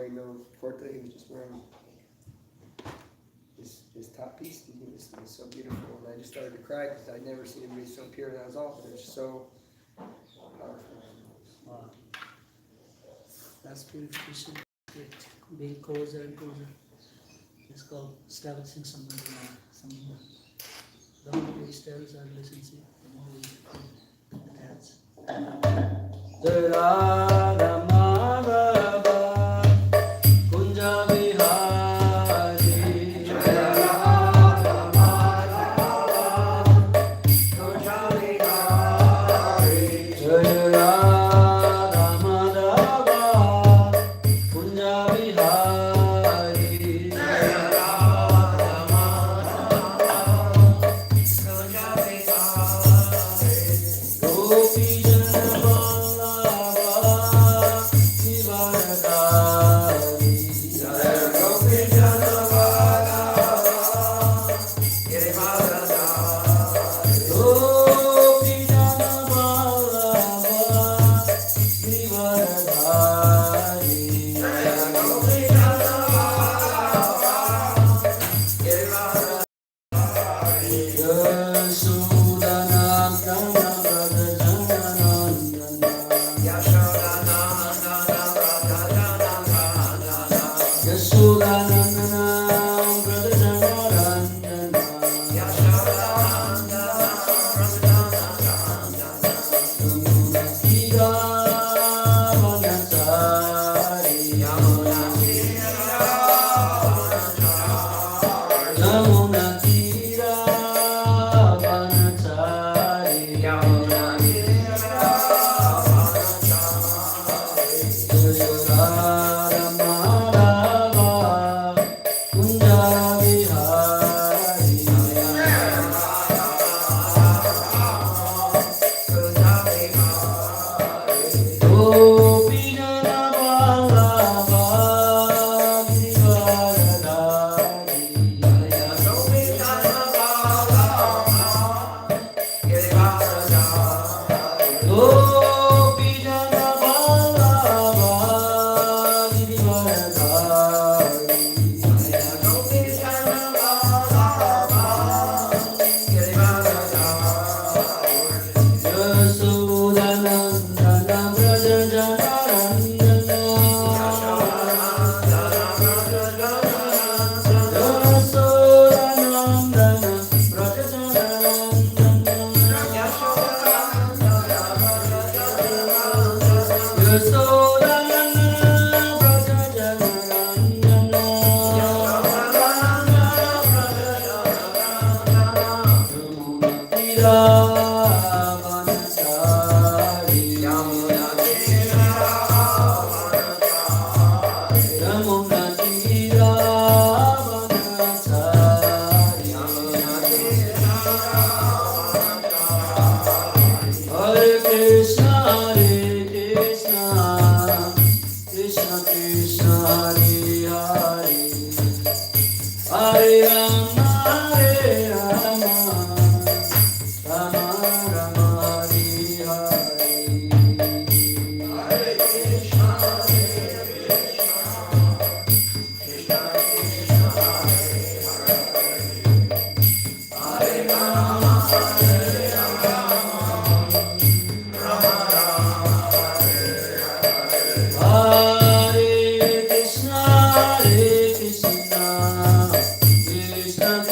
wearing no kurta. He was just wearing his top piece. And he was so beautiful. And I just started to cry because I'd never seen him be so pure. That was all. It was so powerful. Wow. That's purification. Being closer and closer. It's called establishing some the more we establish our relationship, the more we become attached. Jai Radha Madhava Kunja Vihari. Jai Radha Madhava Kunja Vihari. Jai Radha Madhava Kunja Vihari. Jai Radha Madhava Kunja Vihari. Gopi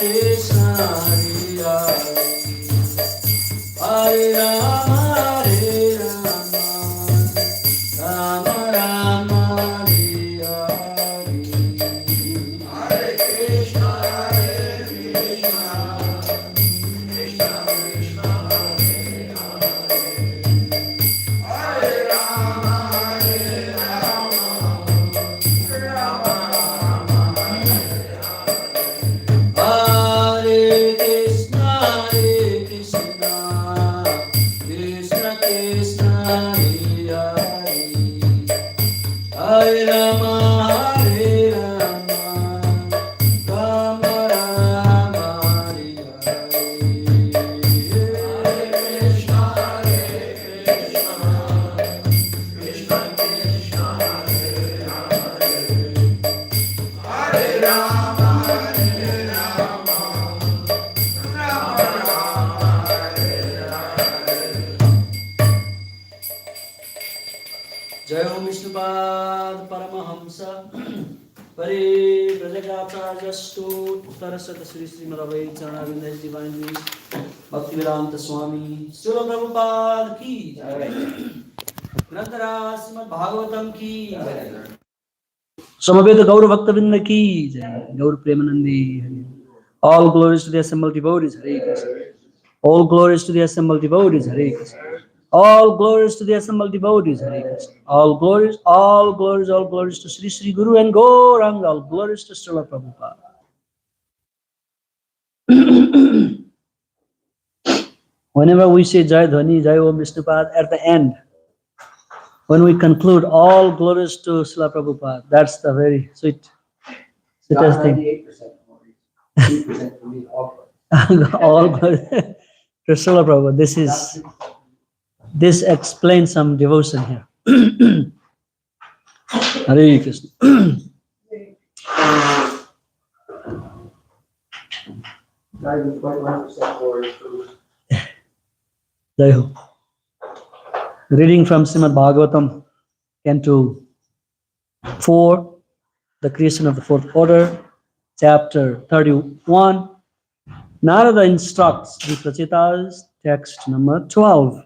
Krishna Jai Om Vishnupad Paramahamsa Pare Brajagachajastu Uttarasata Sri Srimad Charanavinda His Divine Grace Bhaktivedanta Swami Srila Prabhupada Ki Grantara Srimad Bhagavatam Ki Samaveta Gaura Bhaktavinda Ki Gaur Premanandi Hari. All glories to the assembled devotees Hare Krishna. All glories to the assembled devotees Hare Krishna. All glories to the assembled devotees Hare Krishna. All glories, all glories, all glories to Sri Sri Guru and Gauranga. All glories to Srila Prabhupada. Whenever we say Jai Dhani, Jai Om Vishnupad, at the end, when we conclude all glories to Srila Prabhupada, that's the very sweetest thing. 98% for me, all. All glories to Srila Prabhupada. This explains some devotion here. Hare Krishna. Not even 21% glory for Jai Ho. Reading from Srimad Bhagavatam, Canto 4, the creation of the fourth order, chapter 31. Narada instructs the Prachitas, text number 12.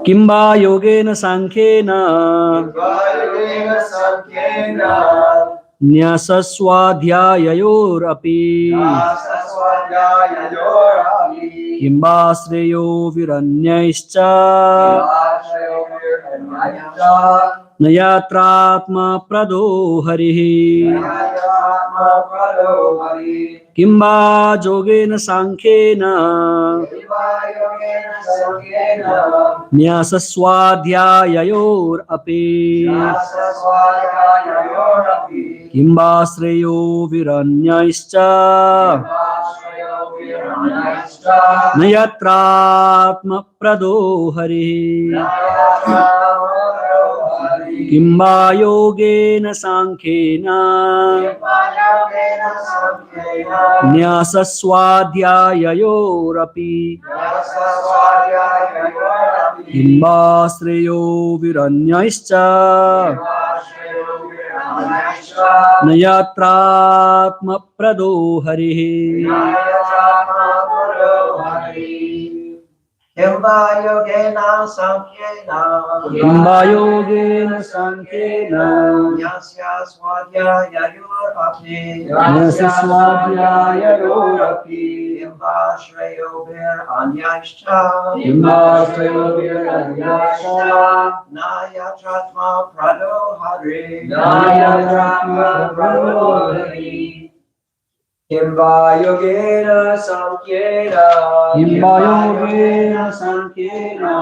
Kimba yogena sankhena nyasaswadhyayayor api kimba sreyo viranyaischa nayatratma prado harihi kimba jogena sankhena nyasaswadhyayayor api kimba sreyo viranyaischa nayatratma prado harihi kimba yogena sankhena nyasaswadhyayayor api kimba sreyo viranyaischa nayatratma prado harihi Kimba yogena sankhena Yasya swadhyayayor api Kimba shreyo viranyascha Nayatratma prado hari Kimba yogena sankhena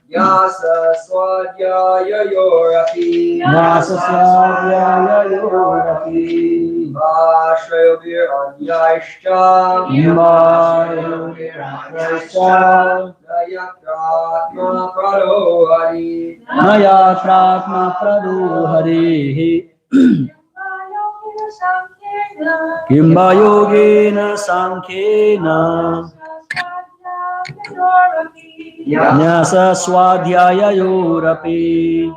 Yasa swadhyayayor api Kimba shreyo viranyascha nayatratma prado harihi kimba yogena sankhena nyasaswadhyayayor api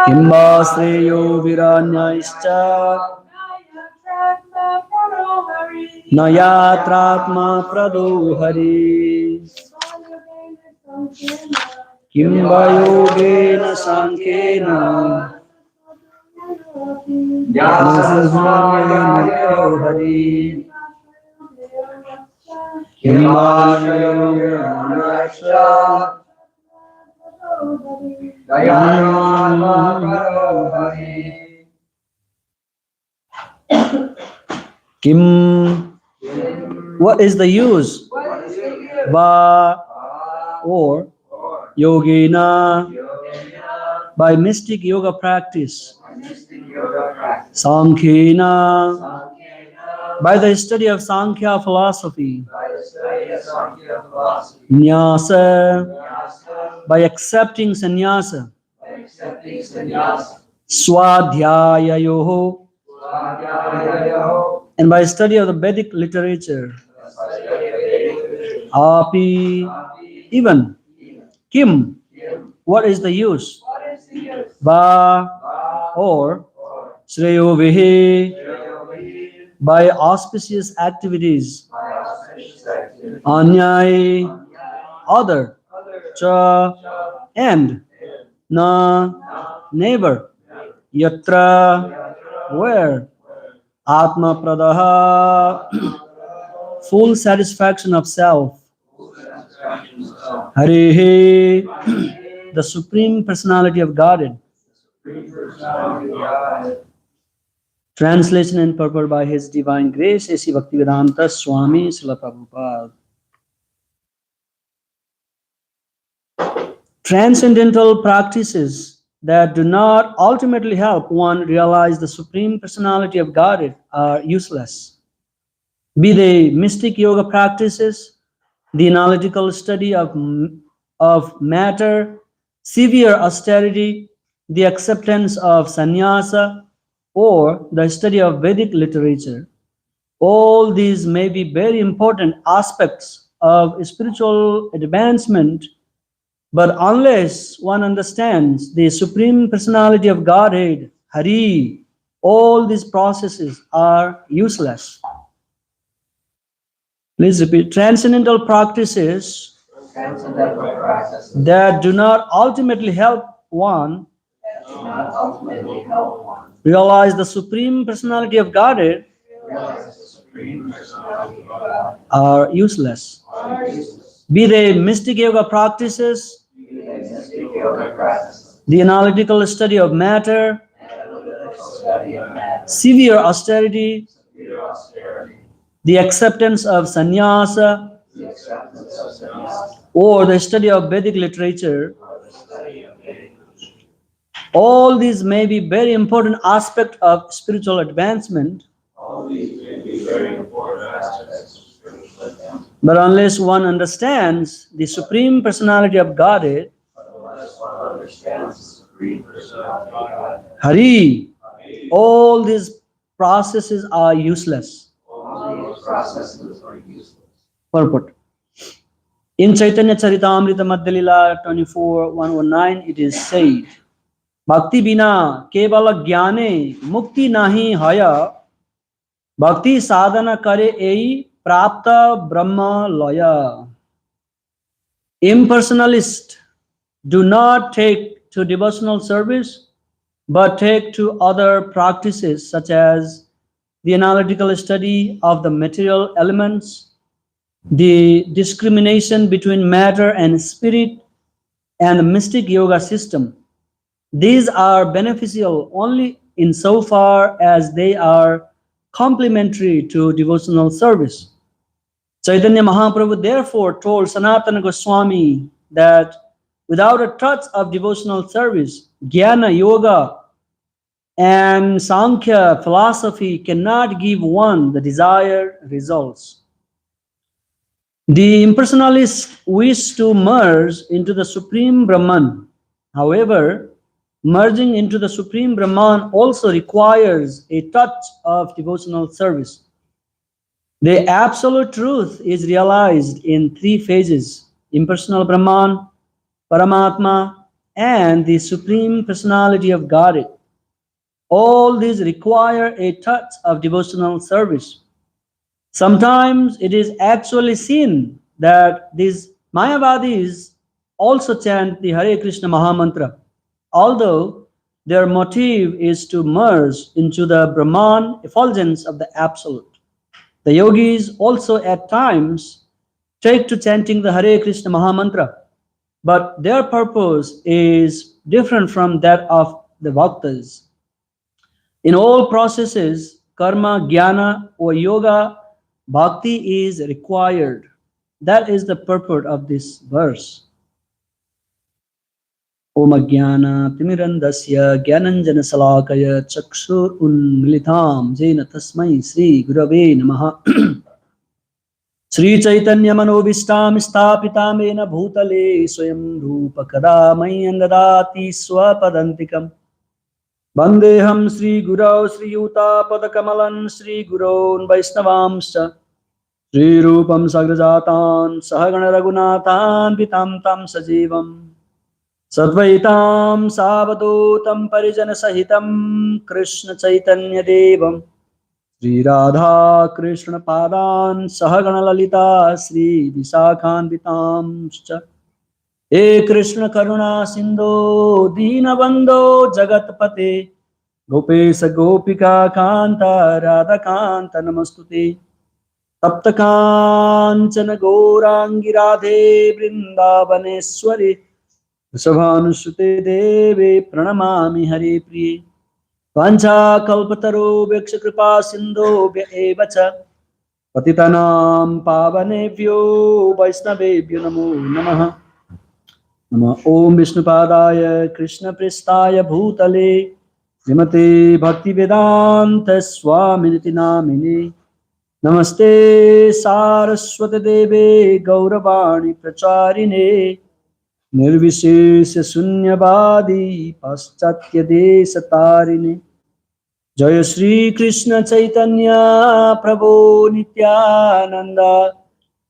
kimba sreyo viranyaischa nayatratma prado hari kimba yogena sankhena nyasaswadhyayayor hari kimba sreyo viranyaischa Kim. What is the use? Va or yogina, by mystic yoga practice. Sankhena, by the study of Sankhya philosophy. Nyasa, by accepting sannyasa. Swadhyayayoho, and by study of the Vedic literature. Api, even. Kim, what is the use? Ba, or Shreyo Vihi, by auspicious activities. Anyai, other. Cha, and. Na, neighbor. Yatra, where. Atma Pradaha, full satisfaction of self. Harihi, the Supreme Personality of Godhead. Translation and purport by His Divine Grace, A.C. Bhaktivedanta Swami Srila Prabhupada. Transcendental practices that do not ultimately help one realize the Supreme Personality of Godhead are useless. Be they mystic yoga practices, the analytical study of matter, severe austerity, the acceptance of sannyasa, or the study of Vedic literature. All these may be very important aspects of spiritual advancement, but unless one understands the Supreme Personality of Godhead, Hari, all these processes are useless. Please repeat. Transcendental practices that do not ultimately help one realize the Supreme Personality of Godhead are useless. Be they mystic yoga practices, the analytical study of matter, severe austerity, the acceptance of sannyasa, or the study of Vedic literature. All these may be very important aspects of spiritual advancement, but unless one understands the Supreme Personality of Godhead, Hari, all these processes are useless. Purport. In Chaitanya Charitamrita Madhya Lila 24:119, it is said, Bhakti bina kevala jnane mukti nahi haya, bhakti sadhana kare ei prapta brahma laya. Impersonalists do not take to devotional service, but take to other practices such as the analytical study of the material elements, the discrimination between matter and spirit, and the mystic yoga system. These are beneficial only insofar as they are complementary to devotional service. Chaitanya Mahaprabhu therefore told Sanatana Goswami that without a touch of devotional service, Jnana Yoga and Sankhya philosophy cannot give one the desired results. The impersonalists wish to merge into the Supreme Brahman. However, merging into the Supreme Brahman also requires a touch of devotional service. The absolute truth is realized in three phases: impersonal Brahman, Paramatma, and the Supreme Personality of Godhead. All these require a touch of devotional service. Sometimes it is actually seen that these Mayavadis also chant the Hare Krishna Mahamantra, although their motive is to merge into the Brahman effulgence of the Absolute. The yogis also at times take to chanting the Hare Krishna Mahamantra, but their purpose is different from that of the bhaktas. In all processes, karma, jnana, or yoga, bhakti is required. That is the purport of this verse. Om Ajnana Timirandasya Gyananjana Salakaya Chakshur Unmilitam Jena Tasmai Sri Gurave Namaha Sri Chaitanya Manobishtam Stapitamena Bhutale Swayam Rupa Kadamai Andadati Swapadantikam Vandeham Sri Gurau Sri Yuta Padakamalan Sri Gurun Vaisnavamscha Sri Rupam Sagrajatan Sahagana Raghunathan Vitam Tam Sajivam Sadvaitam Savadutam Parijana Sahitam Krishna Chaitanya Devam Sri Radha Krishna Padan Sahagana Lalita Sri Visakhan Vitamscha He Krishna Karuna Sindhu Dinabandho Jagatpate Gopesa Gopika Kanta Radha Kanta Namastute Tapta Kanchana Gourangi Radhe Vrindavaneshwari Vrishabhanusute Deve Pranamami Hare Priye Vancha Kalpataro Veksha Kripa Sindhu Evacha Patitanam Pavanebhyo Vaisnavebhyo Namo Namaha Nama Om Vishnupadaya Krishna Prestaya Bhutale Srimate Bhaktivedanta Swaminiti Namine Namaste Saraswati Deve Gauravani Pracharine Nirvishesha Sunyavadi Paschatya Desatarine Jaya Shri Krishna Chaitanya Prabhu Nityananda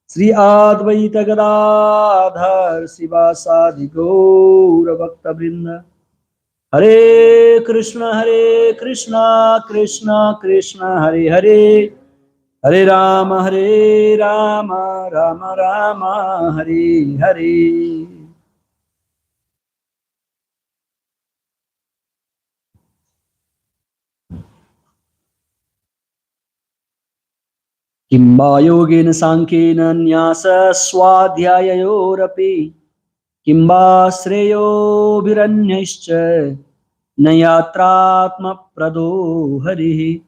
Sri Advaita Gadadhar Sivasadi Gaura Bhakta Vrinda Hare Krishna Krishna Krishna Hare Hare Hare Rama Rama Rama Hare Hare Kimba Yogena Sankena Nyasa Swadhyayayorapi Kimba Sreyo Viranyascha Nayatratma Prado Harihi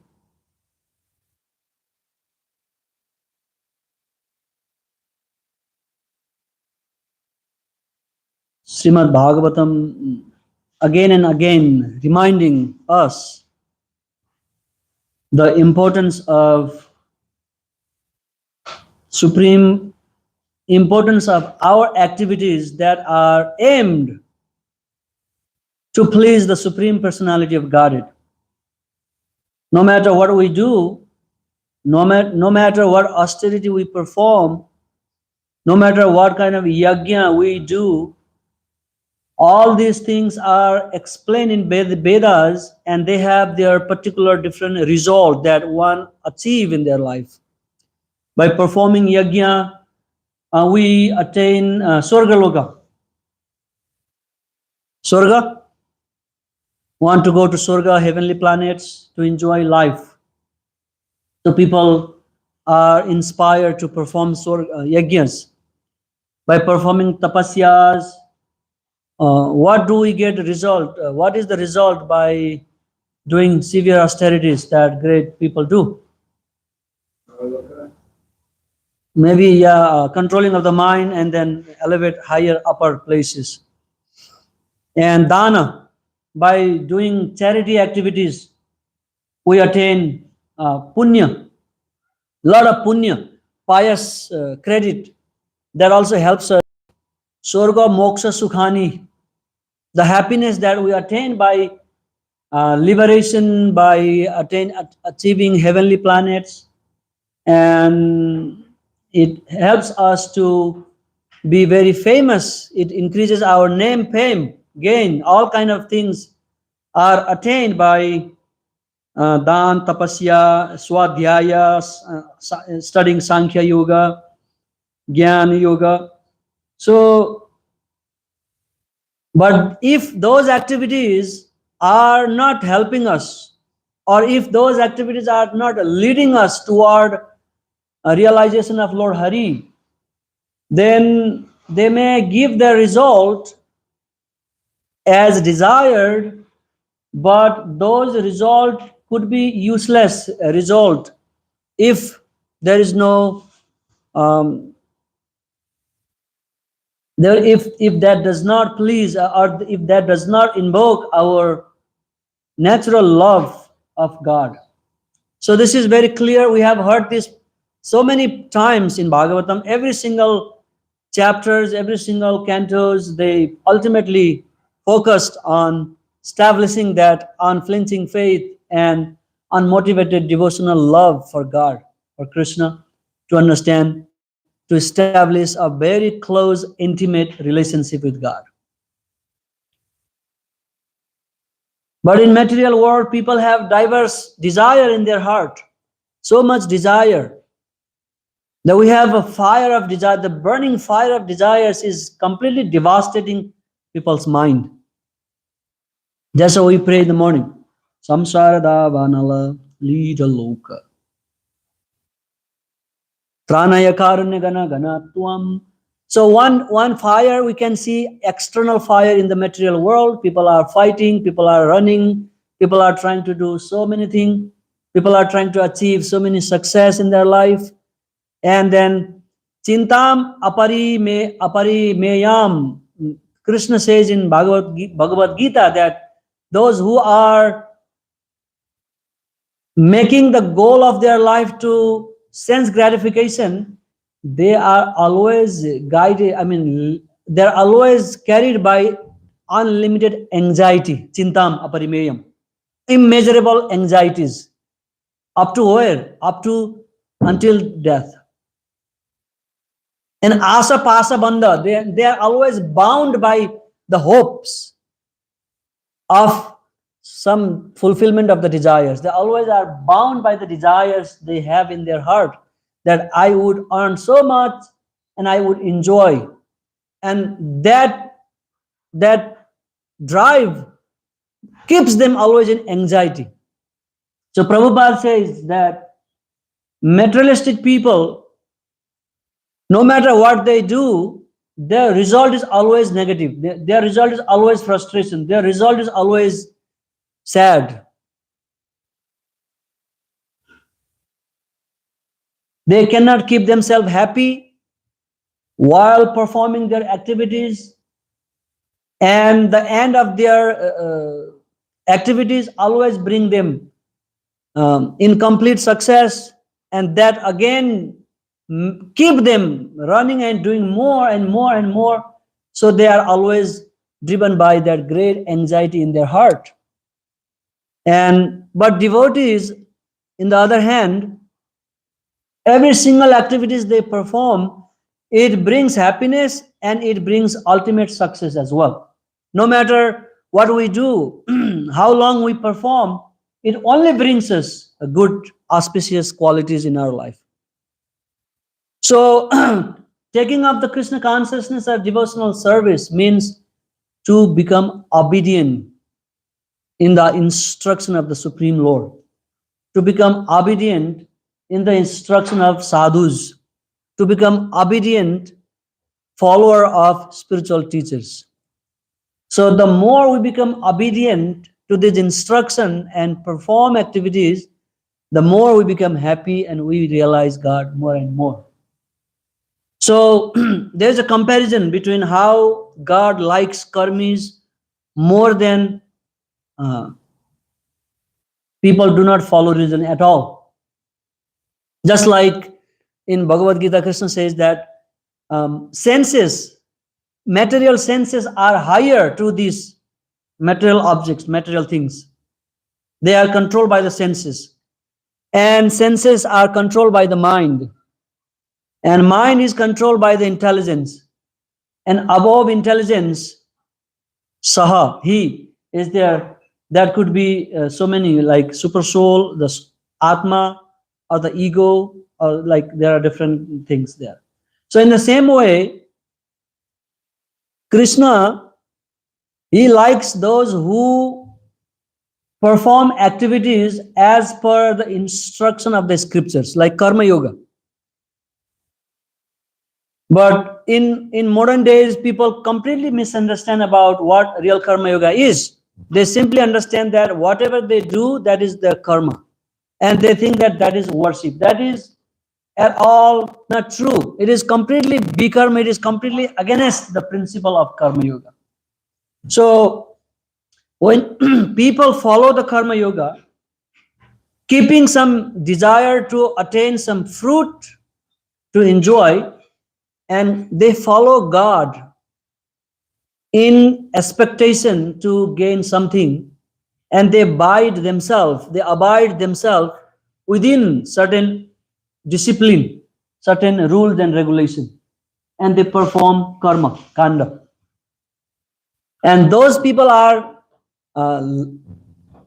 Srimad Bhagavatam again and again reminding us the importance of our activities that are aimed to please the Supreme Personality of Godhead. No matter what we do, no matter what austerity we perform, no matter what kind of yajna we do, all these things are explained in Vedas, and they have their particular different result that one achieve in their life. By performing yajna, we attain Swarga Loka. Swarga, want to go to Swarga, heavenly planets, to enjoy life. So people are inspired to perform yajnas. By performing tapasyas, what do we get the result? What is the result by doing severe austerities that great people do? Maybe controlling of the mind and then elevate higher upper places. And dana, by doing charity activities, we attain punya, lot of punya, pious credit. That also helps us. Swarga moksha sukhani, the happiness that we attain by liberation, by achieving heavenly planets, and it helps us to be very famous. It increases our name, fame, gain. All kind of things are attained by dan, tapasya, swadhyaya, studying Sankhya Yoga, Jnana Yoga. So, but if those activities are not helping us, or if those activities are not leading us toward a realization of Lord Hari, then they may give the result as desired, but those results could be useless result if there is no if that does not please, or if that does not invoke our natural love of God. So this is very clear. We have heard this so many times in Bhagavatam. Every single chapters, every single cantos, they ultimately focused on establishing that unflinching faith and unmotivated devotional love for God, for Krishna, to understand, to establish a very close, intimate relationship with God. But in material world, people have diverse desire in their heart, so much desire that we have a fire of desire. The burning fire of desires is completely devastating people's mind. That's how we pray in the morning. Samsara vanala lija loka. Pranaya karunya gana gana tuam. So one fire, we can see external fire in the material world. People are fighting, people are running, people are trying to do so many things. People are trying to achieve so many success in their life. And then Chintam apari meyam. Krishna says in Bhagavad Gita that those who are making the goal of their life to sense gratification, they are always guided, they're always carried by unlimited anxiety. Chintam aparimeyam. Immeasurable anxieties. Up to where? Up to until death. And asa pasa bandha, they are always bound by the hopes of some fulfillment of the desires. They always are bound by the desires they have in their heart, that I would earn so much and I would enjoy. And that drive keeps them always in anxiety. So Prabhupada says that materialistic people, no matter what they do, their result is always negative. Their result is always frustration. Their result is always sad. They cannot keep themselves happy while performing their activities, and the end of their activities always bring them incomplete success, and that again keep them running and doing more and more and more. So they are always driven by that great anxiety in their heart. But devotees, in the other hand, every single activities they perform, it brings happiness and it brings ultimate success as well. No matter what we do, how long we perform, it only brings us a good auspicious qualities in our life. So taking up the Krishna consciousness or devotional service means to become obedient in the instruction of the Supreme Lord, to become obedient in the instruction of sadhus, to become obedient follower of spiritual teachers. So the more we become obedient to this instruction and perform activities, the more we become happy and we realize God more and more. So there's a comparison between how God likes karmis more than people do not follow religion at all. Just like in Bhagavad Gita, Krishna says that senses, material senses are higher to these material objects, material things. They are controlled by the senses. And senses are controlled by the mind. And mind is controlled by the intelligence. And above intelligence, Saha, he is there. That could be so many, like super soul, the Atma, or the ego, or like there are different things there. So in the same way, Krishna, he likes those who perform activities as per the instruction of the scriptures, like Karma Yoga. But in modern days, people completely misunderstand about what real Karma Yoga is. They simply understand that whatever they do, that is their karma. And they think that that is worship. That is at all not true. It is completely bikarma. It is completely against the principle of Karma Yoga. So when people follow the Karma Yoga, keeping some desire to attain some fruit to enjoy, and they follow God in expectation to gain something, and they abide themselves within certain discipline, certain rules and regulation, and they perform karma, kanda. And those people are uh,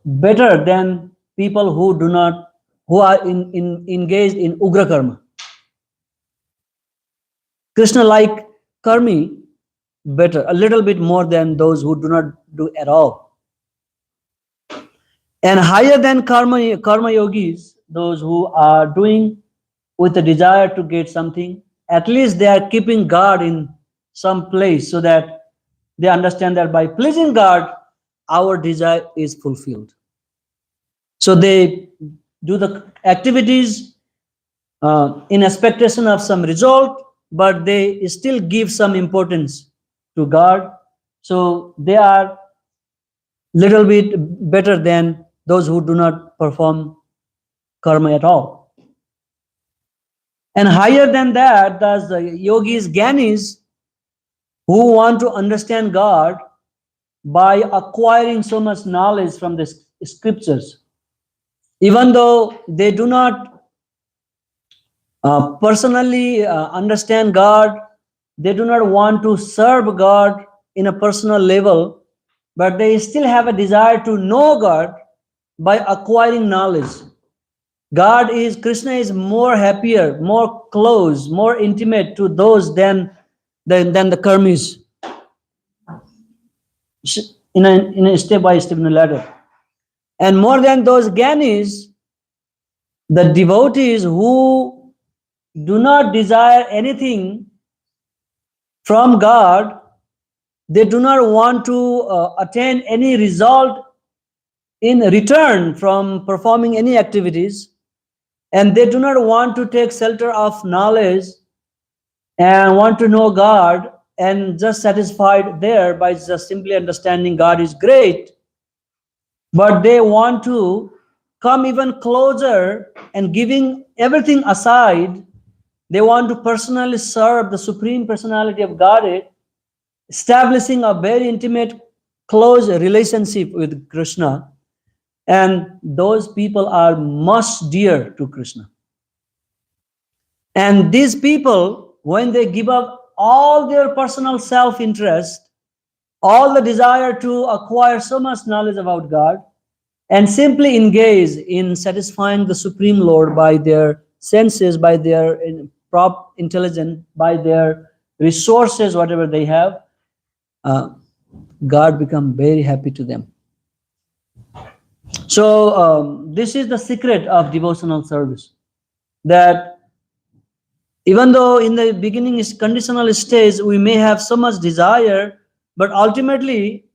better than people who are engaged in ugra karma. Krishna like karmi better, a little bit more than those who do not do at all. And higher than karma yogis, those who are doing with a desire to get something, at least they are keeping God in some place so that they understand that by pleasing God, our desire is fulfilled. So they do the activities in expectation of some result, but they still give some importance to God. So they are little bit better than those who do not perform karma at all. And higher than that, there's the yogis, gyanis, who want to understand God by acquiring so much knowledge from the scriptures. Even though they do not personally understand God, they do not want to serve God in a personal level, but they still have a desire to know God by acquiring knowledge. Krishna is more happier, more close, more intimate to those than the karmis in a step by step in a ladder. And more than those gyanis, the devotees who do not desire anything from God, they do not want to attain any result in return from performing any activities, and they do not want to take shelter of knowledge and want to know God and just satisfied there by just simply understanding God is great, but they want to come even closer and giving everything aside. They want to personally serve the Supreme Personality of Godhead, establishing a very intimate, close relationship with Krishna. And those people are much dear to Krishna. And these people, when they give up all their personal self-interest, all the desire to acquire so much knowledge about God, and simply engage in satisfying the Supreme Lord by their senses, by their prop intelligence, by their resources, whatever they have, God become very happy to them. So this is the secret of devotional service, that even though in the beginning is conditional stage, we may have so much desire, but ultimately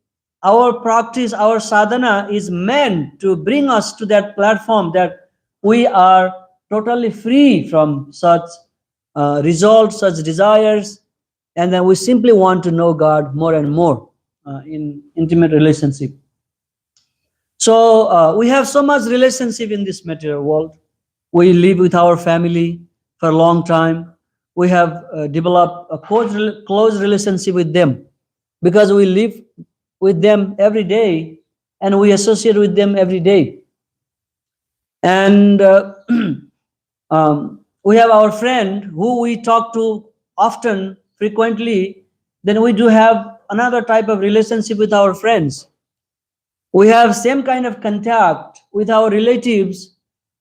our practice, our sadhana is meant to bring us to that platform that we are totally free from such results, such desires, and then we simply want to know God more and more in intimate relationship. So we have so much relationship in this material world. We live with our family for a long time. We have developed a close relationship with them because we live with them every day and we associate with them every day. And we have our friend who we talk to often, frequently. Then we do have another type of relationship with our friends. We have same kind of contact with our relatives,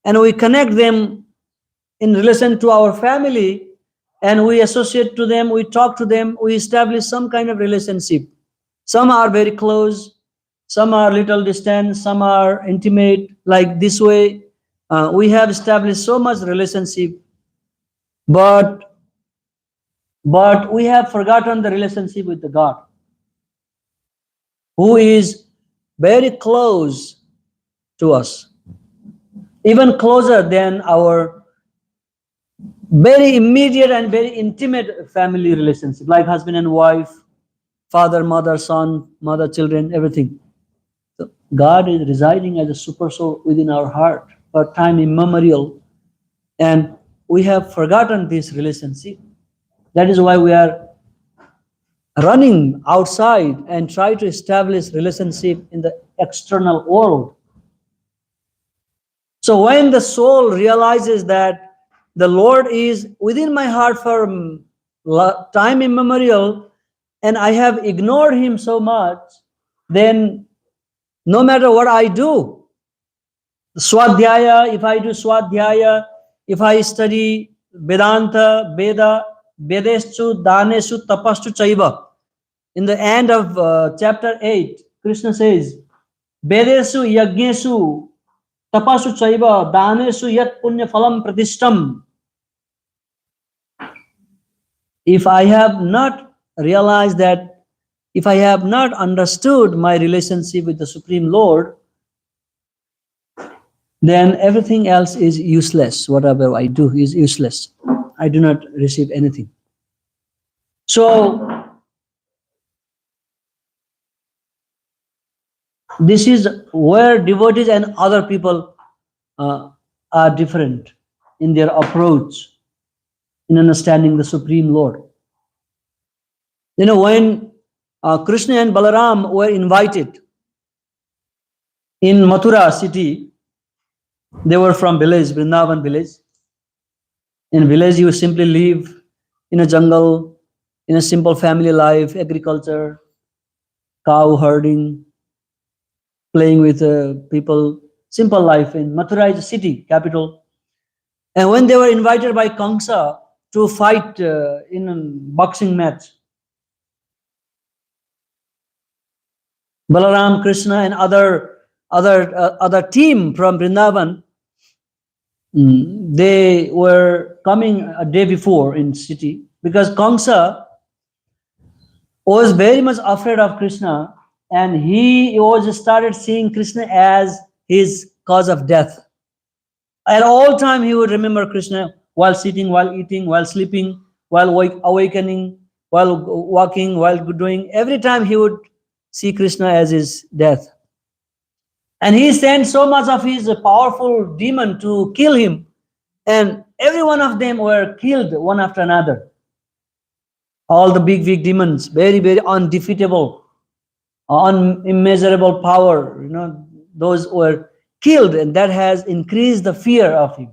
and we connect them in relation to our family, and we associate to them, we talk to them, we establish some kind of relationship. Some are very close, some are little distant, some are intimate. Like this way, we have established so much relationship, but we have forgotten the relationship with the God, who is very close to us, even closer than our very immediate and very intimate family relationship, like husband and wife, father, mother, son, mother, children, everything. So God is residing as a super soul within our heart for time immemorial, and we have forgotten this relationship. That is why we are running outside and try to establish relationship in the external world. So when the soul realizes that the Lord is within my heart from time immemorial and I have ignored him so much, then no matter what I do, Swadhyaya, if I do Swadhyaya, if I study Vedanta, Vedeschu, Daneshu, Tapastu Chaiva, in the end of chapter 8, Krishna says, Vedesu Yajnesu Tapasu Chaiva Danesu Yat Punya Phalam Pratishtam. If I have not realized that, if I have not understood my relationship with the Supreme Lord, then everything else is useless. Whatever I do is useless. I do not receive anything. So, this is where devotees and other people are different in their approach in understanding the Supreme Lord. You know, when Krishna and Balaram were invited in Mathura city, they were from village, Vrindavan village. In village, you simply live in a jungle, in a simple family life, agriculture, cow herding, playing with people, simple life. In Mathura is a city, capital. And when they were invited by Kamsa to fight in a boxing match, Balaram, Krishna, and other team from Vrindavan, they were coming a day before in city because Kamsa was very much afraid of Krishna, and he was started seeing Krishna as his cause of death. At all time, he would remember Krishna while sitting, while eating, while sleeping, while awakening, while walking, while doing. Every time he would see Krishna as his death. And he sent so much of his powerful demon to kill him. And every one of them were killed one after another. All the big demons, very, very undefeatable, unimmeasurable power, you know, those were killed, and that has increased the fear of him.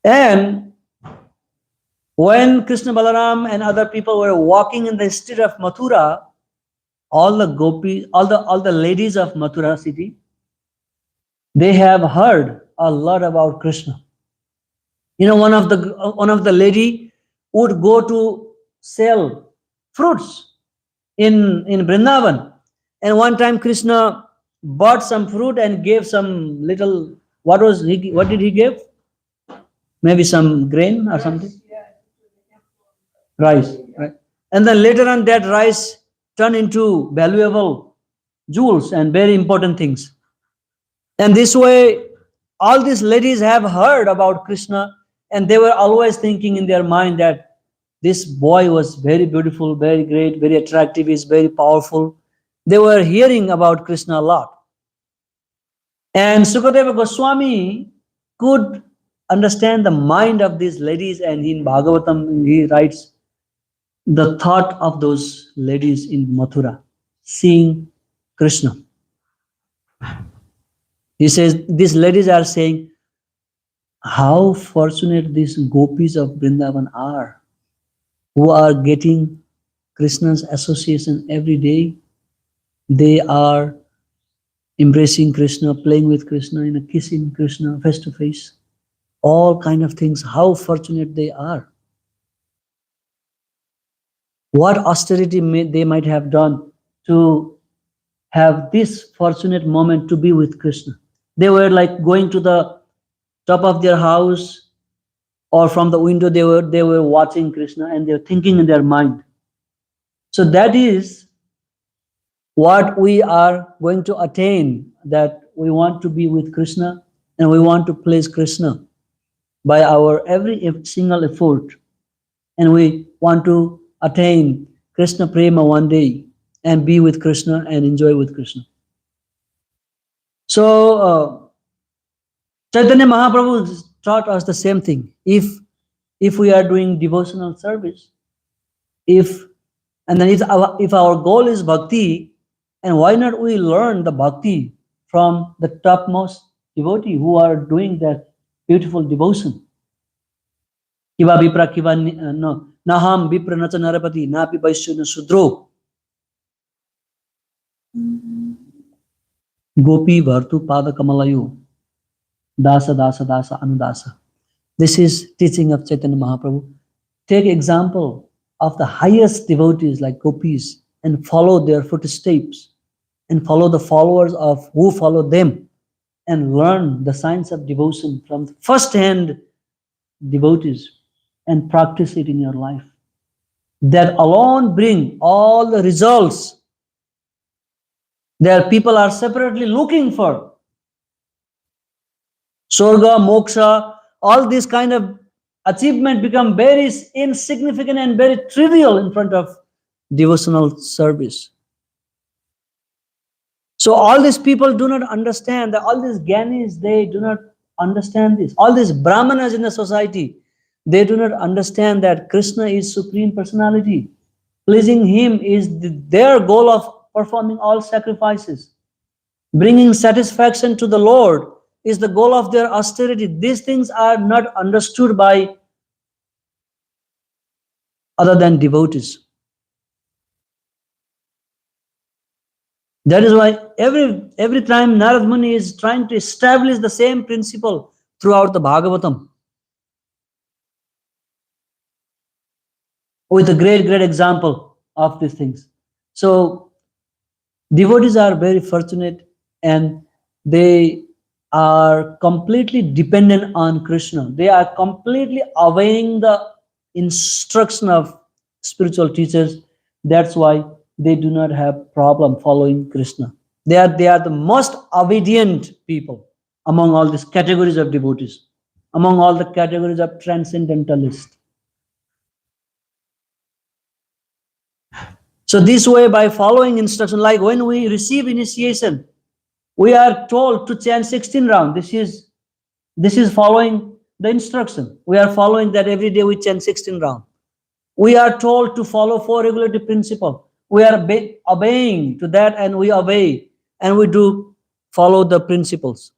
And when Krishna Balaram and other people were walking in the street of Mathura, all the gopis, all the ladies of Mathura city, they have heard a lot about Krishna. You know, one of the lady would go to sell fruits in Vrindavan, and one time Krishna bought some fruit and gave some little. What did he give? Maybe some grain or something. Rice, right? And then later on, that rice turned into valuable jewels and very important things. And this way, all these ladies have heard about Krishna, and they were always thinking in their mind that this boy was very beautiful, very great, very attractive, is very powerful. They were hearing about Krishna a lot. And Sukadeva Goswami could understand the mind of these ladies, and in Bhagavatam he writes the thought of those ladies in Mathura seeing Krishna. He says these ladies are saying, how fortunate these gopis of Vrindavan are, who are getting Krishna's association every day. They are embracing Krishna, playing with Krishna, kissing Krishna face to face. All kind of things. How fortunate they are. What austerity they might have done to have this fortunate moment to be with Krishna. They were like going to the top of their house, or from the window they were watching Krishna, and they were thinking in their mind. So that is what we are going to attain, that we want to be with Krishna and we want to please Krishna by our every single effort, and we want to attain Krishna Prema one day and be with Krishna and enjoy with Krishna. So Chaitanya Mahaprabhu taught us the same thing. If we are doing devotional service, If our goal is bhakti, and why not we learn the bhakti from the topmost devotee who are doing that beautiful devotion? Kiva vipra kiva no naham vipra nacha narapati napi vaishya na sudro gopi bhartu pada kamalayo dasa dasa dasa anudasa. This is teaching of Chaitanya Mahaprabhu. Take example of the highest devotees like gopis and follow their footsteps and follow the followers of who follow them and learn the science of devotion from first-hand devotees and practice it in your life. That alone bring all the results that people are separately looking for. Sorga, moksha, all these kind of achievement become very insignificant and very trivial in front of devotional service. So all these people do not understand that all these Gyanis, they do not understand this. All these Brahmanas in the society, they do not understand that Krishna is Supreme Personality. Pleasing Him is their goal of performing all sacrifices. Bringing satisfaction to the Lord is the goal of their austerity. These things are not understood by other than devotees. That is why every time Narad Muni is trying to establish the same principle throughout the Bhagavatam with a great example of these things. So devotees are very fortunate and they are completely dependent on Krishna. They are completely obeying the instruction of spiritual teachers. That's why they do not have problem following Krishna. They are the most obedient people among all these categories of devotees, among all the categories of transcendentalists. So this way, by following instruction, like when we receive initiation, we are told to chant 16 rounds. This is following the instruction. We are following that every day we chant 16 rounds. We are told to follow 4 regulatory principles. We are obeying to that, and we obey, and we do follow the principles.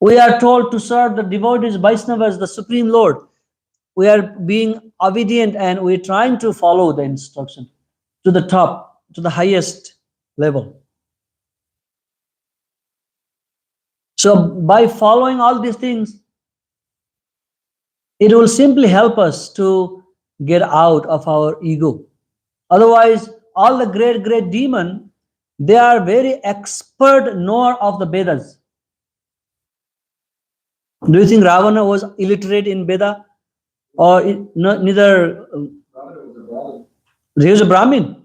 We are told to serve the devotees, Vaishnavas, the Supreme Lord. We are being obedient and we're trying to follow the instruction to the top, to the highest level. So by following all these things, it will simply help us to get out of our ego. Otherwise, all the great demons, they are very expert knower of the Vedas. Do you think Ravana was illiterate in Veda? Or neither? He was a Brahmin.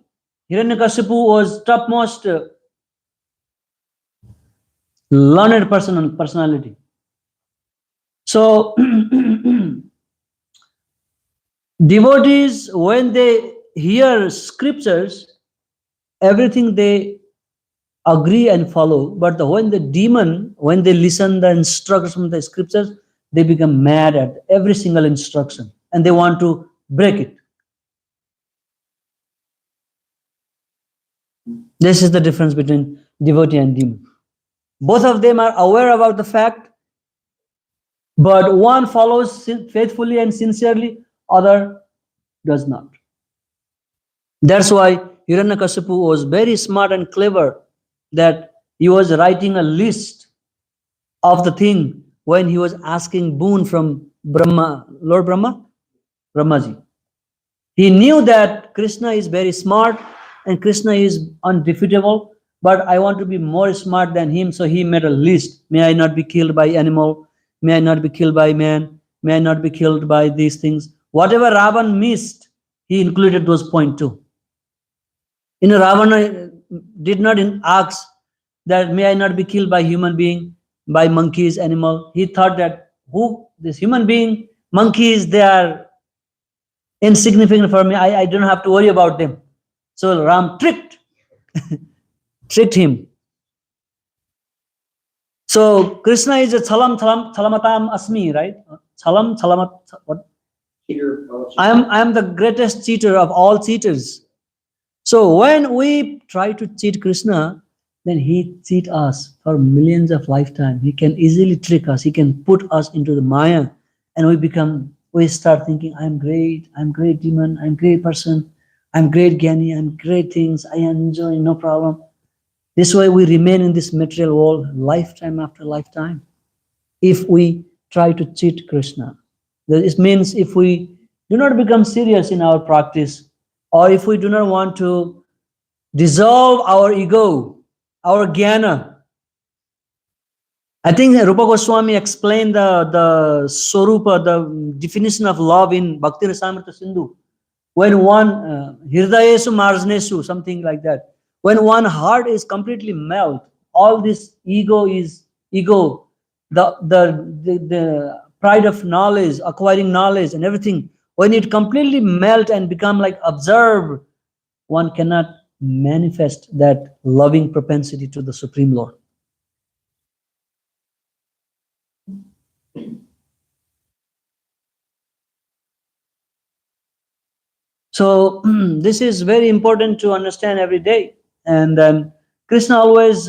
Hiranyakashipu was topmost learned personality. So devotees, when they hear scriptures, everything they agree and follow. But when they listen the instructions from the scriptures, they become mad at every single instruction and they want to break it. This is the difference between devotee and demon. Both of them are aware about the fact, but one follows faithfully and sincerely, other does not. That's why Hiranyakashipu was very smart and clever, that he was writing a list of the thing when he was asking boon from Brahma, Lord Brahmaji. He knew that Krishna is very smart and Krishna is undefeatable, but I want to be more smart than him, so he made a list. May I not be killed by animal, may I not be killed by man, may I not be killed by these things. Whatever Ravan missed, he included those points too. Ravana did not ask that may I not be killed by human being, by monkeys, animal. He thought that this human being, monkeys, they are insignificant for me. I don't have to worry about them. So Ram tricked him. So Krishna is a chalam talamatam asmi, right? Chalam talamat. What? Cheater, fellow cheater. I am the greatest cheater of all cheaters. So when we try to cheat Krishna, then he cheat us for millions of lifetime. He can easily trick us. He can put us into the Maya, and we start thinking, I'm great demon, I'm great person, I'm great Gyani, I'm great things, I enjoy, no problem. This way we remain in this material world lifetime after lifetime. If we try to cheat Krishna, this means if we do not become serious in our practice, or if we do not want to dissolve our ego, our jnana. I think Rupa Goswami explained the Swarupa, the definition of love in Bhakti Rasamrita Sindhu. When one, Hirdayesu Marjnesu, something like that. When one heart is completely melt, all this ego, the pride of knowledge, acquiring knowledge and everything, when it completely melt and become like observe, one cannot manifest that loving propensity to the Supreme Lord. So this is very important to understand every day. And then Krishna always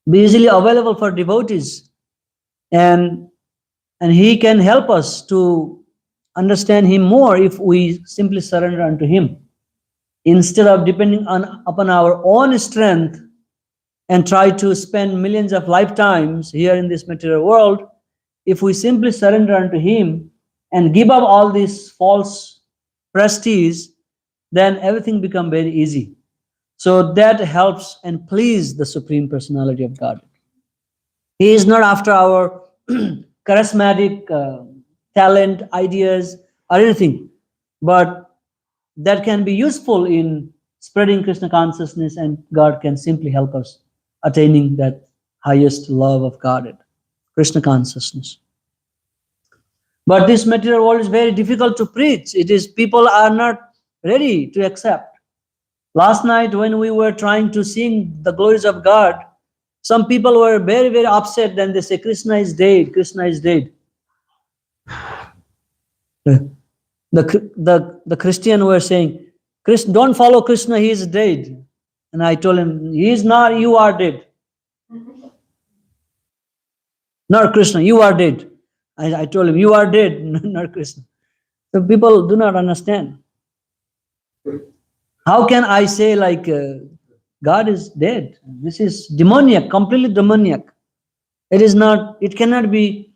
be easily available for devotees, and he can help us to understand him more if we simply surrender unto him, instead of depending upon our own strength and try to spend millions of lifetimes here in this material world. If we simply surrender unto him and give up all this false prestige, then everything become very easy. So that helps and please the Supreme Personality of God. He is not after our charismatic talent, ideas, or anything, but that can be useful in spreading Krishna consciousness, and God can simply help us attaining that highest love of God, Krishna consciousness. But this material world is very difficult to preach. It is, people are not ready to accept. Last night when we were trying to sing the glories of God, some people were very, very upset. Then they say, Krishna is dead, Krishna is dead. The Christian were saying, Krishna, don't follow Krishna, he is dead. And I told him, he is not, you are dead. Not Krishna, you are dead. I told him, you are dead, not Krishna. So people do not understand. How can I say like God is dead? This is demoniac, completely demoniac. It is not, it cannot be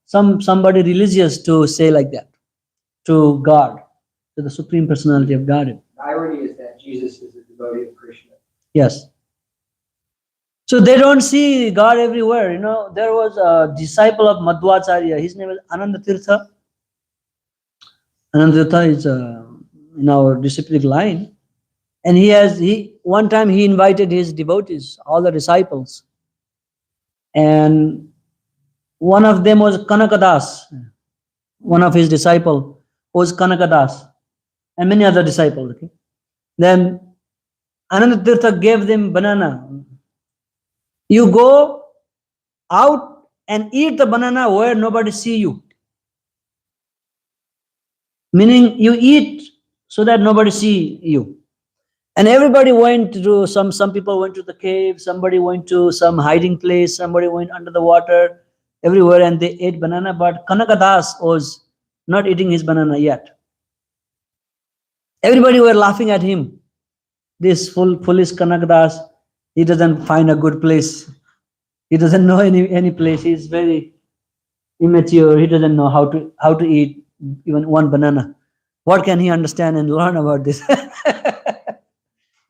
somebody religious to say like that to God, to the Supreme Personality of God. The irony is that Jesus is a devotee of Krishna. Yes. So they don't see God everywhere. You know, there was a disciple of Madhvacharya. His name is Ananda Tirtha. Ananda Tirtha is in our disciplic line. And one time he invited his devotees, all the disciples. And one of them was Kanakadas. One of his disciples was Kanakadas. And many other disciples. Okay? Then Ananda Tirtha gave them banana. You go out and eat the banana where nobody see you. Meaning you eat so that nobody see you. And everybody went to some people went to the cave, somebody went to some hiding place, somebody went under the water, everywhere, and they ate banana. But Kanakadas was not eating his banana yet. Everybody were laughing at him. This foolish Kanakadas, he doesn't find a good place. He doesn't know any place. He's very immature. He doesn't know how to eat even one banana. What can he understand and learn about this?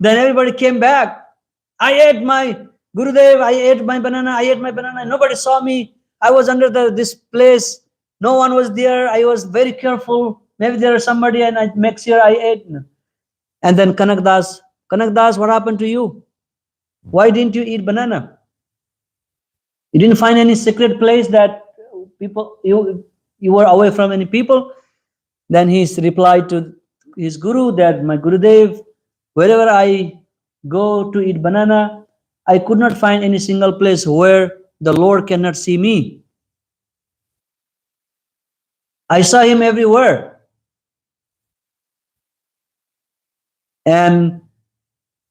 Then everybody came back. I ate my Gurudev, I ate my banana, nobody saw me. I was under this place. No one was there. I was very careful. Maybe there is somebody and I make sure I ate. And then Kanakadas, what happened to you? Why didn't you eat banana? You didn't find any secret place that you were away from any people? Then he replied to his guru that my Gurudev, wherever I go to eat banana, I could not find any single place where the Lord cannot see me. I saw him everywhere. And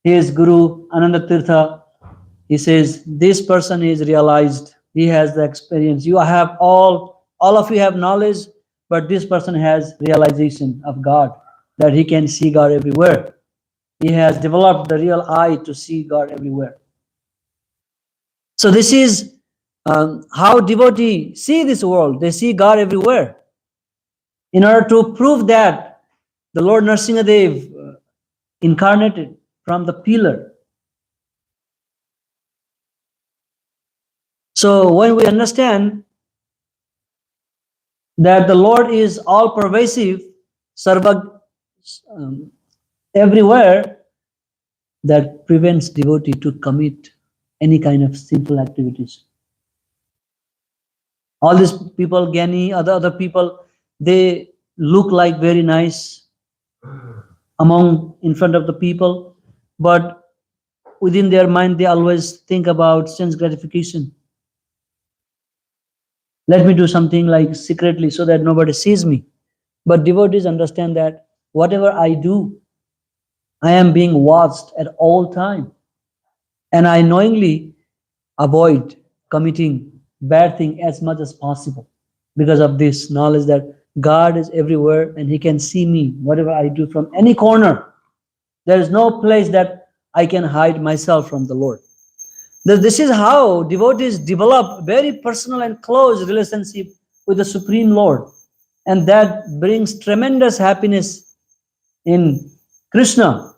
his Guru, Ananda Tirtha, he says, this person is realized. He has the experience. You have all of you have knowledge, but this person has realization of God, that he can see God everywhere. He has developed the real eye to see God everywhere. So this is how devotees see this world. They see God everywhere. In order to prove that, the Lord Nrsimhadev incarnated from the pillar. So when we understand that the Lord is all pervasive, sarva, everywhere, that prevents devotee to commit any kind of sinful activities. All these people, Gyani, other people, they look like very nice in front of the people, but within their mind they always think about sense gratification. Let me do something like secretly so that nobody sees me. But devotees understand that whatever I do, I am being watched at all time, and I knowingly avoid committing bad thing as much as possible because of this knowledge that God is everywhere and he can see me whatever I do from any corner. There is no place that I can hide myself from the Lord. This is how devotees develop very personal and close relationship with the Supreme Lord, and that brings tremendous happiness in Krishna.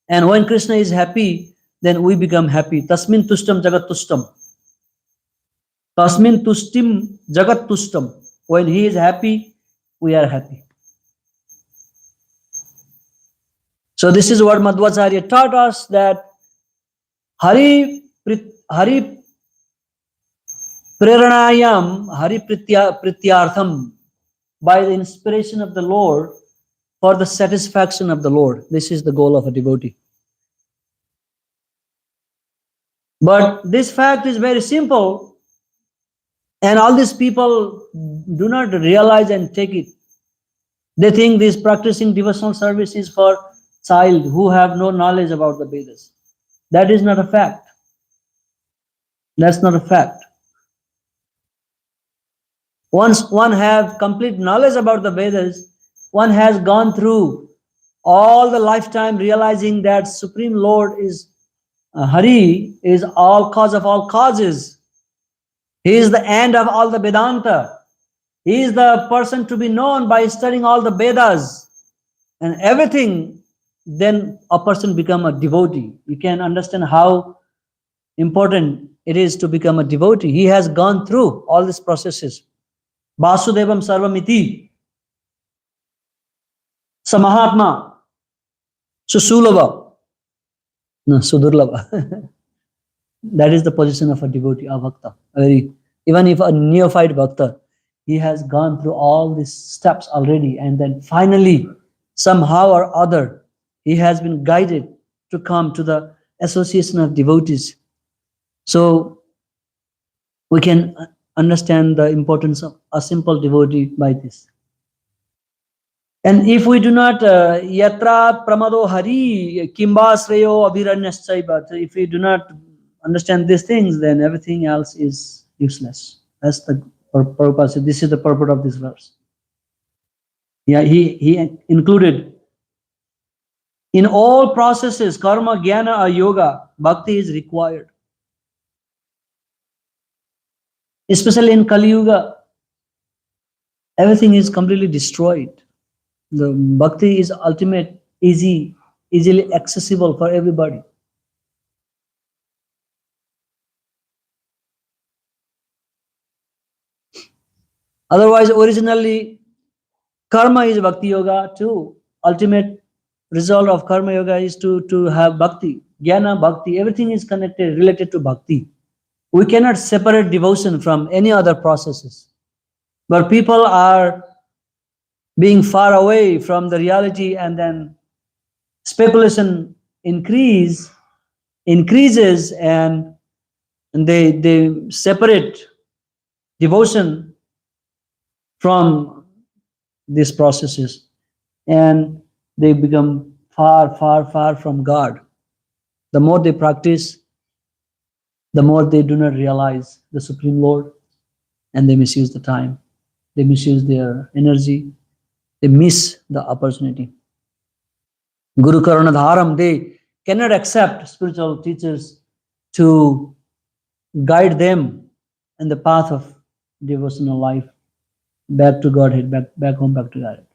And when Krishna is happy, then we become happy. Tasmin tushtam jagat tushtam. Tasmin tushtim jagat tushtam. When he is happy, we are happy. So this is what Madhvacharya taught us, that Hari Preranayam, Hari Prityartham, by the inspiration of the Lord, for the satisfaction of the Lord. This is the goal of a devotee. But this fact is very simple, and all these people do not realize and take it. They think this practicing devotional service is for child who have no knowledge about the Vedas. That is not a fact. That's not a fact. Once one have complete knowledge about the Vedas, one has gone through all the lifetime realizing that Supreme Lord is Hari, is all cause of all causes. He is the end of all the Vedanta. He is the person to be known by studying all the Vedas and everything. Then a person become a devotee. You can understand how important it is to become a devotee. He has gone through all these processes. Vasudevam Sarvamiti, Samahatma, Susulava, no, Sudurlava. That is the position of a devotee, a bhakta. Even if a neophyte bhakta, he has gone through all these steps already, and then finally, somehow or other, he has been guided to come to the association of devotees. So we can understand the importance of a simple devotee by this. And if we do not, yatra pramado hari, kimba sreyo abhiranyaschaiva, if we do not understand these things, then everything else is useless. That's the purpose. This is the purpose of this verse. Yeah, he included in all processes, karma, jnana, or yoga, bhakti is required. Especially in Kali Yuga, everything is completely destroyed. The bhakti is ultimate, easily accessible for everybody. Otherwise, originally, karma is bhakti yoga too. Ultimate result of karma yoga is to have bhakti. Jnana, bhakti, everything is connected, related to bhakti. We cannot separate devotion from any other processes. But people are being far away from the reality, and then speculation increases, and they separate devotion from these processes, and they become far, far, far from God. The more they practice, the more they do not realize the Supreme Lord, and they misuse the time. They misuse their energy. They miss the opportunity. Guru Karanadharam, they cannot accept spiritual teachers to guide them in the path of devotional life, back to Godhead, back home, back to Godhead.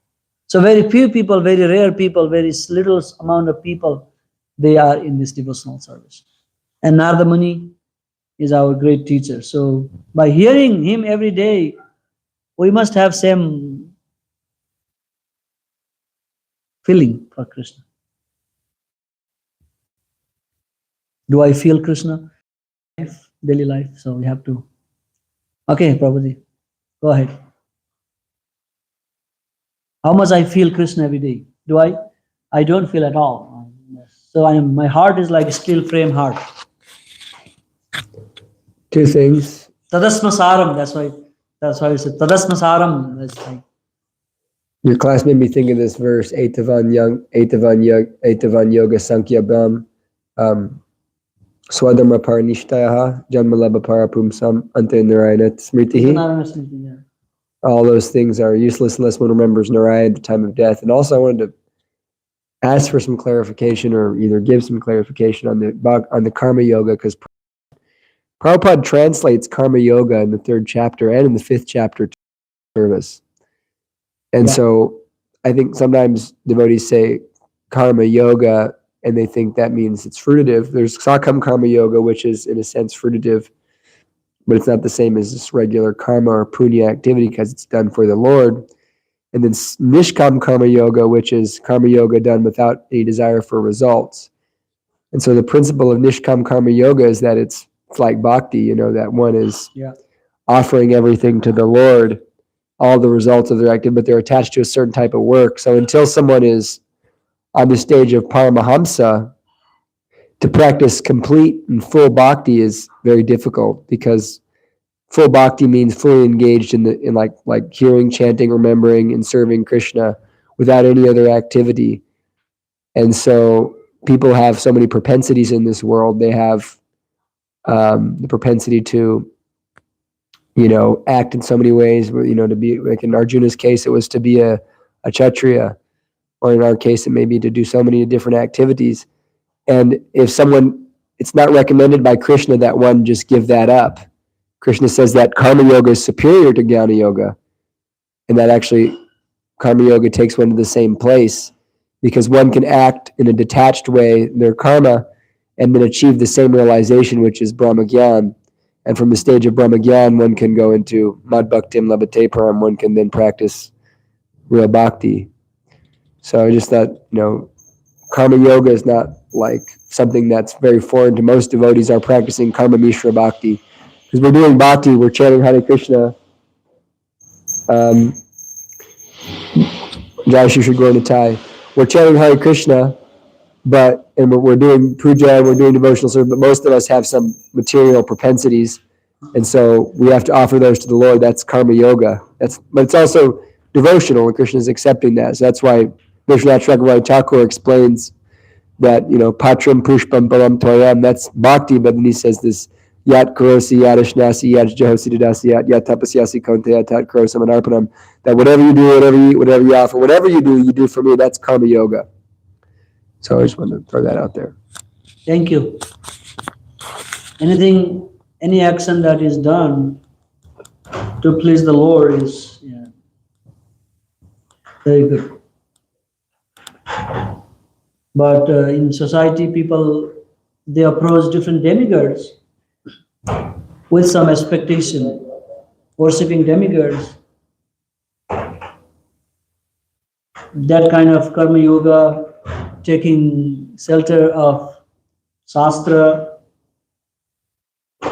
So very few people, very rare people, very little amount of people, they are in this devotional service. And Narada Muni is our great teacher. So by hearing him every day, we must have same feeling for Krishna. Do I feel Krishna? Daily life. So we have to. Okay, Prabhuji, go ahead. How much I feel Krishna every day? Do I? I don't feel at all. So my heart is like a steel frame heart. Two things. Tadasmasaram. That's why I said Tadasmasaram. That's like. Your class made me think of this verse, Etavan Yoga Sankhya Bam Swadharma Paranishtayaha Janmalabha Parapumsam Ante Narayana Smritihi. All those things are useless unless one remembers Narayana at the time of death. And also I wanted to ask for some clarification, or either give some clarification on the Karma Yoga, because Prabhupada translates Karma Yoga in the 3rd chapter and in the 5th chapter to service. And so I think sometimes devotees say Karma Yoga and they think that means it's fruitative. There's Sakam Karma Yoga, which is in a sense fruitative, but it's not the same as this regular karma or punya activity because it's done for the Lord. And then Nishkam Karma Yoga, which is Karma Yoga done without any desire for results. And so the principle of Nishkam Karma Yoga is that it's like bhakti, that one is offering everything to the Lord, all the results of their activity, but they're attached to a certain type of work. So until someone is on the stage of Paramahamsa, to practice complete and full bhakti is very difficult, because full bhakti means fully engaged in like hearing, chanting, remembering, and serving Krishna without any other activity. And so people have so many propensities in this world. They have the propensity to, act in so many ways, to be, like in Arjuna's case, it was to be a Kshatriya, or in our case, it may be to do so many different activities. And if someone, it's not recommended by Krishna that one just give that up. Krishna says that Karma Yoga is superior to Jnana Yoga, and that actually Karma Yoga takes one to the same place, because one can act in a detached way, their karma, and then achieve the same realization, which is Brahma Gyan. And from the stage of Brahma Gyan, one can go into Mad Bhaktim Labhate Param, one can then practice real bhakti. So I just thought, Karma Yoga is not like something that's very foreign to most devotees are practicing Karma Mishra Bhakti. Because we're doing bhakti, we're chanting Hare Krishna. Jai Shri Gaur Nitai. We're chanting Hare Krishna, and we're doing puja, we're doing devotional service, but most of us have some material propensities, and so we have to offer those to the Lord. That's Karma Yoga. But it's also devotional, and Krishna is accepting that. So that's why Vishwanath Chakravarti Thakur explains that, Patram Pushpam Param Toyam, that's bhakti, but then he says this, Yat Karosi, Yat Ashnasi, Yat Jahosi Didasi, Yat Tapasyasi Konte, Yat Krosam and Arpanam, that whatever you do, whatever you offer, whatever you do for me, that's Karma Yoga. So I just wanted to throw that out there. Thank you. Any action that is done to please the Lord is very good. But in society, people, they approach different demigods with some expectation, worshipping demigods. That kind of Karma Yoga, taking shelter of Shastra,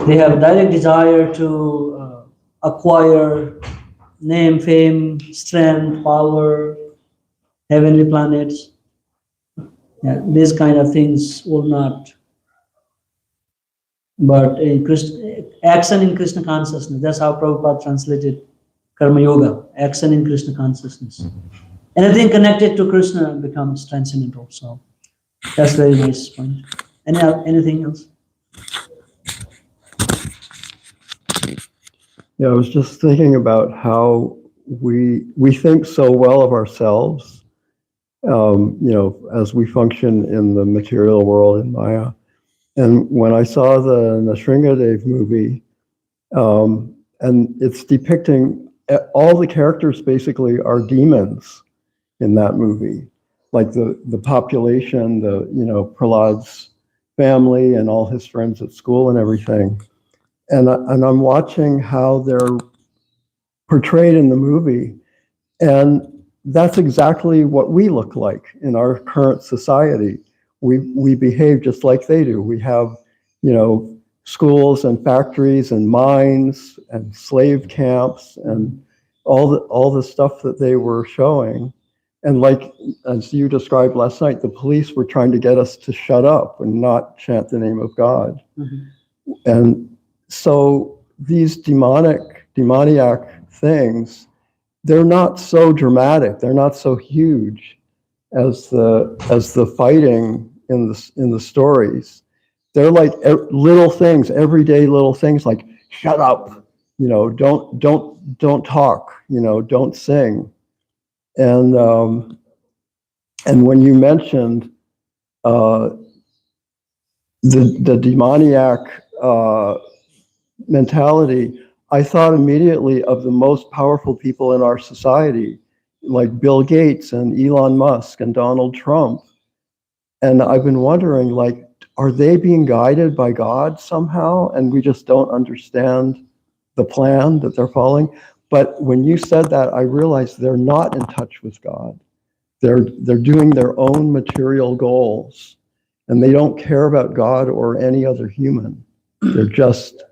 they have direct desire to acquire name, fame, strength, power, heavenly planets. These kind of things will not. But in action in Krishna consciousness, that's how Prabhupada translated Karma Yoga, action in Krishna consciousness. Anything connected to Krishna becomes transcendental. So that's very nice point. Anything else? Yeah, I was just thinking about how we think so well of ourselves, as we function in the material world in Maya. And when I saw the Nrsimhadev movie, and it's depicting all the characters basically are demons in that movie, like the population, Prahlad's family and all his friends at school and everything. And I'm watching how they're portrayed in the movie, and that's exactly what we look like in our current society. We behave just like they do. We have, schools and factories and mines and slave camps and all the stuff that they were showing. And like, as you described last night, the police were trying to get us to shut up and not chant the name of God. Mm-hmm. And so these demoniac things, they're not so dramatic. They're not so huge as the fighting in the stories. They're like little things, everyday little things, like shut up, don't talk, don't sing. And when you mentioned the demoniac mentality, I thought immediately of the most powerful people in our society, like Bill Gates and Elon Musk and Donald Trump. And I've been wondering, like, are they being guided by God somehow? And we just don't understand the plan that they're following. But when you said that, I realized they're not in touch with God. They're doing their own material goals, and they don't care about God or any other human. They're just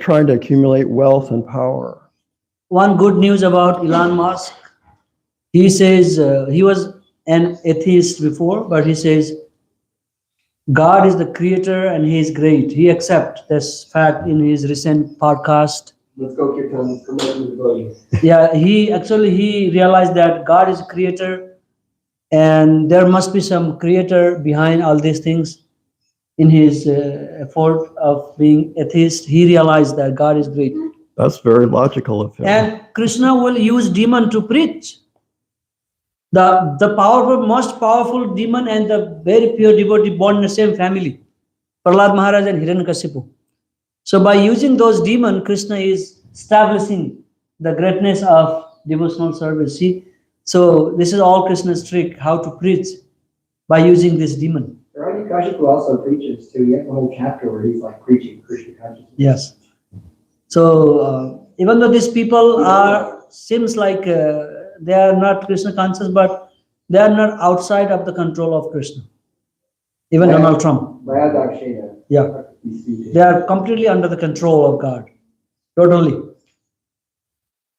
trying to accumulate wealth and power. One good news about Elon Musk, he says he was an atheist before, but he says God is the creator and he is great. He accepts this fact in his recent podcast. Let's go, Kirtan. Let's promote the devotees. Yeah, he realized that God is a creator and there must be some creator behind all these things. In his effort of being atheist, he realized that God is great. That's very logical of him. And Krishna will use demon to preach. The most powerful demon and the very pure devotee born in the same family, Prahlad Maharaj and Hiranyakashipu. So by using those demons, Krishna is establishing the greatness of devotional service. See, so this is all Krishna's trick, how to preach by using this demon. Hiranyakashipu also preaches too. He has a whole chapter where he's like preaching Krishna consciousness. Yes. So even though these people seems like they are not Krishna conscious, but they are not outside of the control of Krishna. Even Donald Trump. Yeah. They are completely under the control of God. Totally.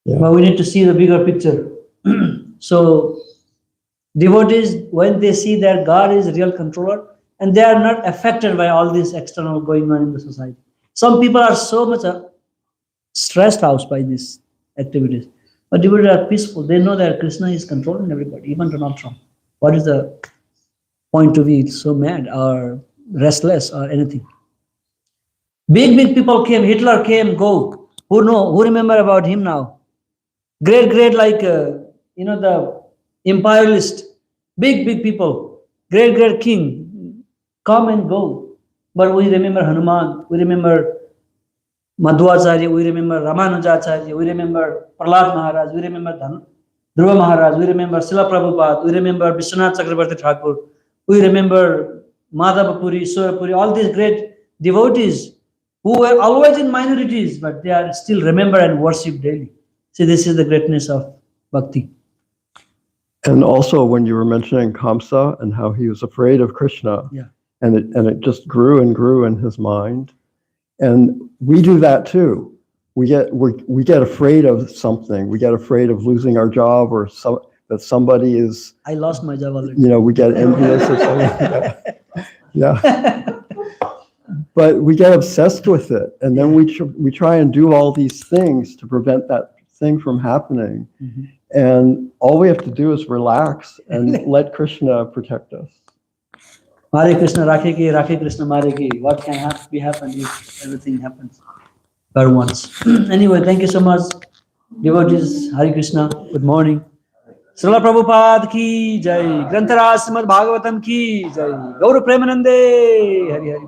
Yeah. But we need to see the bigger picture. So devotees, when they see that God is a real controller, and they are not affected by all this external going on in the society. Some people are so much stressed out by these activities. But devotees are peaceful. They know that Krishna is controlling everybody, even Donald Trump. What is the point to be so mad or restless or anything? Big people came. Hitler came, go. Who remember about him now? Great, like, the imperialist. Big people. Great king. Come and go. But we remember Hanuman. We remember Madhvacharya, we remember Ramanujacharya, we remember Prahlad Maharaj, we remember Dhruva Maharaj, we remember Srila Prabhupada, we remember Vishwanath Chakrabarti Thakur, we remember Madhavapuri, Surapuri, all these great devotees who were always in minorities, but they are still remembered and worshipped daily. See, this is the greatness of bhakti. And also when you were mentioning Kamsa and how he was afraid of Krishna, yeah. and it just grew and grew in his mind. And we do that too. We get afraid of something. We get afraid of losing our job or that somebody is. I lost my job already. We get envious of something. Yeah. but we get obsessed with it, and then we try and do all these things to prevent that thing from happening. Mhm. And all we have to do is relax and let Krishna protect us. Hare Krishna, Rakhe Krishna, Mare Ki. What can happen if everything happens? God wants. Anyway, thank you so much. Devotees, Hare Krishna. Good morning. Srila Prabhupada ki jai. Grantaraj Srimad Bhagavatam ki jai. Gaura Premanande. Hari Hari.